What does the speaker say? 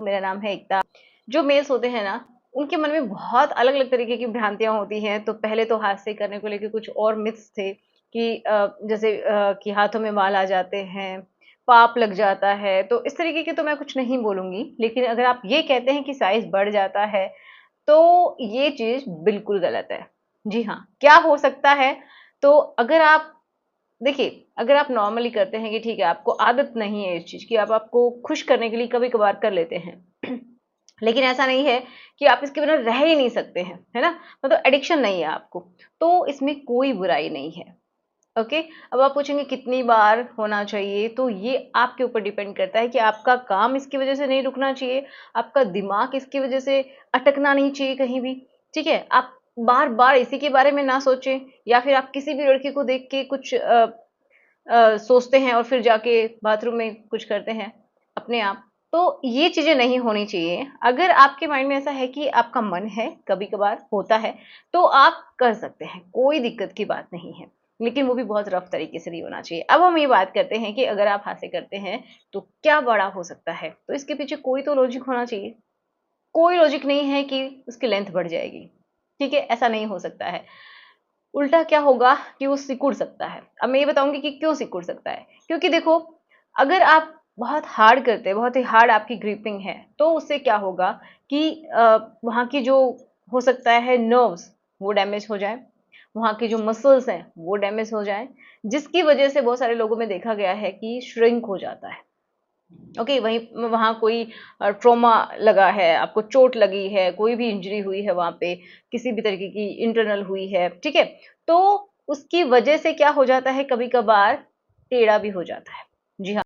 मेरा नाम है एकता। जो मेल्स होते हैं ना, उनके मन में बहुत अलग अलग तरीके की भ्रांतियां होती हैं। तो पहले तो हाथ से करने को लेकर कुछ और मिथ्स थे कि जैसे कि हाथों में बाल आ जाते हैं, पाप लग जाता है। तो इस तरीके के तो मैं कुछ नहीं बोलूंगी, लेकिन अगर आप ये कहते हैं कि साइज बढ़ जाता है, तो ये चीज बिल्कुल गलत है। जी हाँ, क्या हो सकता है? तो अगर आप देखिए, अगर आप नॉर्मली करते हैं कि ठीक है, आपको आदत नहीं है इस चीज की, आप आपको खुश करने के लिए कभी कभार कर लेते हैं लेकिन ऐसा नहीं है कि आप इसके बिना रह ही नहीं सकते हैं, है ना? मतलब एडिक्शन नहीं है आपको, तो इसमें कोई बुराई नहीं है। ओके। अब आप पूछेंगे कितनी बार होना चाहिए, तो ये आपके ऊपर डिपेंड करता है कि आपका काम इसकी वजह से नहीं रुकना चाहिए, आपका दिमाग इसकी वजह से अटकना नहीं चाहिए कहीं भी। ठीक है, आप बार बार इसी के बारे में ना सोचें, या फिर आप किसी भी लड़की को देख के कुछ सोचते हैं और फिर जाके बाथरूम में कुछ करते हैं अपने आप। तो ये चीजें नहीं होनी चाहिए। अगर आपके माइंड में ऐसा है कि आपका मन है, कभी कभार होता है, तो आप कर सकते हैं, कोई दिक्कत की बात नहीं है। लेकिन वो भी बहुत रफ तरीके से नहीं होना चाहिए। अब हम ये बात करते हैं कि अगर आप हाथ से करते हैं तो क्या बड़ा हो सकता है, तो इसके पीछे कोई तो लॉजिक होना चाहिए। कोई लॉजिक नहीं है कि उसकी लेंथ बढ़ जाएगी। ठीक है, ऐसा नहीं हो सकता है। उल्टा क्या होगा कि वो सिकुड़ सकता है। अब मैं ये बताऊंगी कि क्यों सिकुड़ सकता है। क्योंकि देखो, अगर आप बहुत हार्ड करते हैं, बहुत ही हार्ड आपकी ग्रिपिंग है, तो उससे क्या होगा कि वहाँ की जो हो सकता है नर्व्स, वो डैमेज हो जाए, वहाँ की जो मसल्स हैं वो डैमेज हो जाए, जिसकी वजह से बहुत सारे लोगों में देखा गया है कि श्रिंक हो जाता है। ओके, वहीं वहाँ कोई ट्रॉमा लगा है, आपको चोट लगी है, कोई भी इंजरी हुई है वहाँ पे, किसी भी तरीके की इंटरनल हुई है, ठीक है, तो उसकी वजह से क्या हो जाता है, कभी कभार टेढ़ा भी हो जाता है। जी हाँ।